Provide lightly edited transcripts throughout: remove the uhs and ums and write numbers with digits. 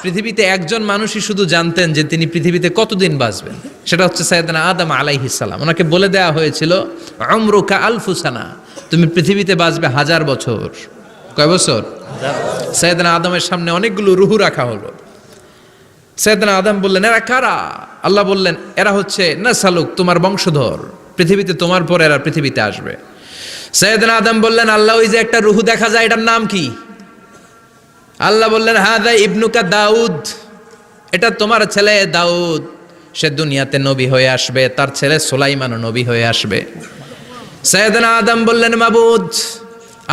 পৃথিবীতে একজন মানুষই শুধু জানতেন যে তিনি পৃথিবীতে কতদিন বাঁচবেন, সেটা হচ্ছে সাইয়েদনা আদম আলাইহিস সালাম। ওনাকে বলে দেওয়া হয়েছিল উমরুকা আলফু সানা, তুমি পৃথিবীতে বাঁচবে 1000 বছর। কয় বছর? সাইয়েদনা আদমের সামনে অনেকগুলো রুহু রাখা হলো। সাইয়েদনা আদম বললেন, এরা কারা? আল্লাহ বললেন, এরা হচ্ছে নাসালুক, তোমার বংশধর, পৃথিবীতে তোমার পর এরা পৃথিবীতে আসবে। সাইয়েদনা আদম বললেন, আল্লাহ ওই যে একটা রুহু দেখা যায়, এটার নাম কি? আল্লাহ বললেন, হাদা ইবনুকা দাউদ, এটা তোমার ছেলে দাউদ, সে দুনিয়াতে নবী হয়ে আসবে, তার ছেলে সুলাইমানও নবী হয়ে আসবে। সাইয়েদনা আদম বললেন, মাবুদ,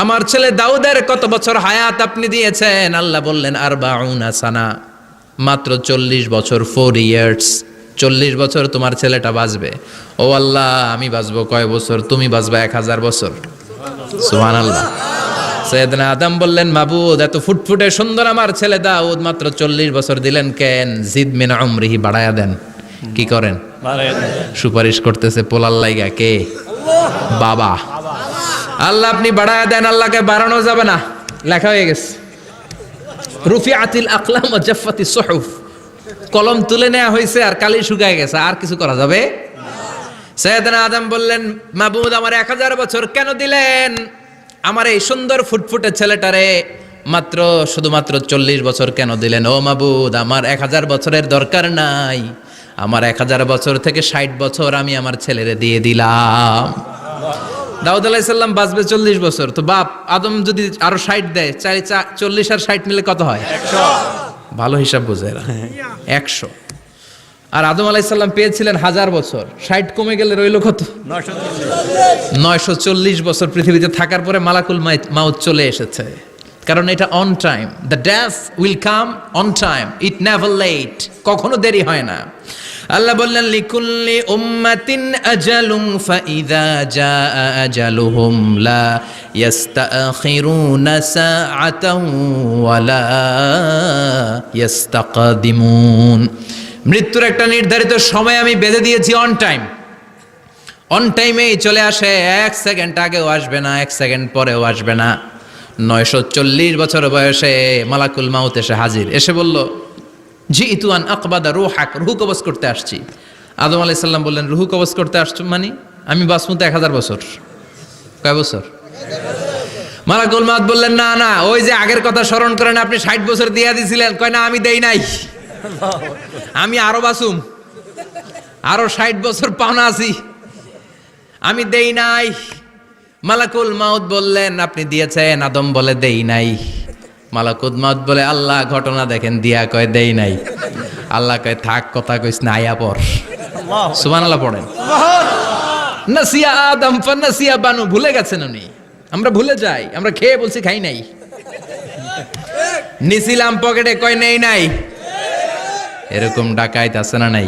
আমার ছেলে দাউদের কত বছর হায়াত আপনি দিয়েছেন? আল্লাহ বললেন, 40 সানা, মাত্র 40 বছর, 4 ইয়ার্স, 40 বছর তোমার ছেলেটা বাঁচবে। ও আল্লাহ, আমি বাঁচবো কয় বছর? তুমি বাঁচবা 1000 বছর। সুবহানাল্লাহ। সাইয়েদনা আদম বললেন, মাবুদ, এত ফুটফুটে সুন্দর আমার ছেলে দাউদ, মাত্র 40 বছর দিলেন কেন? জিদ মিন উমরিহি, বাড়ায়া দেন। কি করেন? সুপারিশ করতেছে পোলার লাইগা। কে? বাবা। আল্লাহ আপনি বাড়ায়া দেন। আল্লাহকে বাড়ানো যাবে না, লেখা হয়ে গেছে। রুফিআতিল আকলাম ওয়া জাফফাতিস সুহুফ, কলম তুলে নেওয়া হয়েছে আর কালি শুকায় গেছে, আর কিছু করা যাবে? সাইয়েদনা আদম বললেন, মাবুদ, আমার 1000 বছর কেন দিলেন? আমার এই সুন্দর ফুটফুটে ছেলেটারে মাত্র শুধুমাত্র 40 বছর কেন দিলেন? ও মাবুদ, আমার 1000 বছরের দরকার নাই, আমার 1000 বছর থেকে 60 বছর আমি আমার ছেলেরে দিয়ে দিলাম। দাউদ আলাইহিস সালাম বাঁচবে 40 বছর, তো বাপ আদম যদি আরো 60 দেয়, 40 আর 60 মিলে কত হয়? 100। ভালো হিসাব বোঝে এরা, 100। আর আদম আলাইহিস সালাম পেয়েছিলেন 1000 বছর, 60 কমে গেলে রইল কত? 940 বছর পৃথিবীতে থাকার পরে মালাকুল মাউত চলে এসেছে। কারণ এটা on time, the death will come on time, it never late, কখনো দেরি হয় না। আল্লাহ বললেন, লিকুল্লি উম্মাতিন আজালুন ফাইযা জাআ আজালুহুম লা ইস্তাখিরুনা সাআতান ওয়ালা ইস্তাকদিমুন। মৃত্যুর একটা নির্ধারিত সময় আমি বেঁধে দিয়েছি, অন টাইম, অন টাইমেই চলে আসে, 1 সেকেন্ড আগেও আসবে না, 1 সেকেন্ড পরেও আসবে না। 940 বছর বয়সে মালাকুল মাউত এসে হাজির, এসে বলল, জিইতু আন আকবাদা রূহাক, রূহ কবজ করতে আসছি। আদম আলাইহিস সালাম বললেন, রূহ কবজ করতে আসছো মানে? আমি বাঁচবো তো 1000 বছর। কয় বছর? মালাকুল মাউত বললেন, না না, ওই যে আগের কথা স্মরণ করেন, আপনি 60 বছর দিয়ে দিয়েছিলেন। কয় না, আমি দেই নাই, আমি আরো বাঁচুম, আরো 60 বছর পাওনা আছি, আমি দেই নাই। মালাকুল মাউত বললেন, আপনি দিয়েছেন? আদম বলে, দেই নাই। মালাকুল মাউত বলে, আল্লাহ ঘটনা দেখেন, দিয়া কয় দেই নাই। আল্লাহ কয়, থাক, কথা কইস না, আয়া পর। সুবহানাল্লাহ পড়েন। নাসিয়া আদম ফানাসিয়া বানু, ভুলে গেছেন উনি। আমরা ভুলে যাই, আমরা খেয়ে বলছি খাই নাই, নিছিলাম পকেটে, কয় নেই নাই। এরকম ডাকাইত আছে না নাই?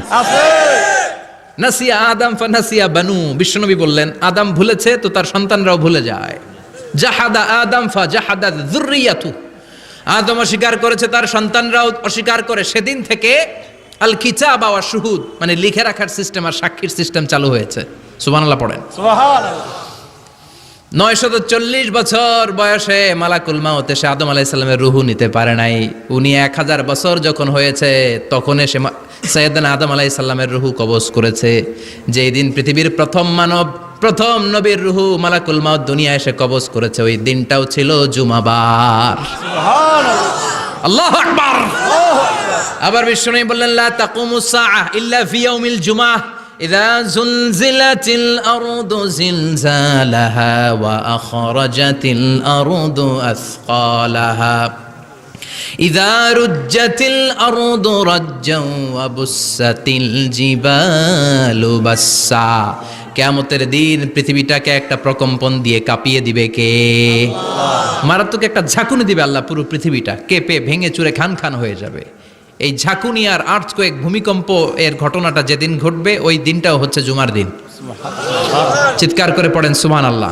নাসিয়া আদম ফানাসিয়া বানু, বিশ্বনবী বললেন, আদম ভুলেছে তো তার সন্তানরাও ভুলে যায়। জাহাদা আদম ফা জাহাদা যুররিয়াতু, আদম অস্বীকার করেছে, তার সন্তানরাও অস্বীকার করে। সেদিন থেকে আল কিতাব ওয়া শুহুদ, মানে লিখে রাখার সিস্টেম আর সাক্ষীর সিস্টেম চালু হয়েছে। সুবহানাল্লাহ পড়েন। সুবহানাল্লাহ। 940 বছর বয়সে মালাকুল মাউত এসে আদম আলাইহিস সালামের রূহ নিতে পারে নাই। উনি 1000 বছর যখন হয়েছে তখন এসে সাইয়েদনা আদম আলাইহিস সালামের রূহ কবজ করেছে। যেই দিন পৃথিবীর প্রথম মানব, প্রথম নবীর রূহ মালাকুল মাউত দুনিয়া এসে কবজ করেছে, ওই দিনটাও ছিল জুমাবার। সুবহানাল্লাহ। আল্লাহু আকবার। আবার বিশ্বনবী বললেন, লা তাকুমুস সাআহ ইল্লা ফি ইয়াউমিল জুমআহ ইযা যুলজিলাতিল আরদু জিলজালাহা ওয়া আখরাজাতিল আরদু আসকালাহা ইযা রুজ্জাতিল আরদু রাজ্জান ওয়া বুসাতিল জিবালু বাসসা। কিয়ামতের দিন পৃথিবীটাকে একটা প্রকম্পন দিয়ে কাঁপিয়ে দিবে কে? মারাত্মক একটা ঝাঁকুনি দিবে আল্লাহ, পুরো পৃথিবীটা কেঁপে ভেঙে চুরে খান খান হয়ে যাবে। এই ঝাঁকুনি আর আর্থকোয়েক, ভূমিকম্প এর ঘটনাটা যেদিন ঘটবে ওই দিনটাও হচ্ছে জুমার দিন। চিৎকার করে পড়েন সুবহানাল্লাহ।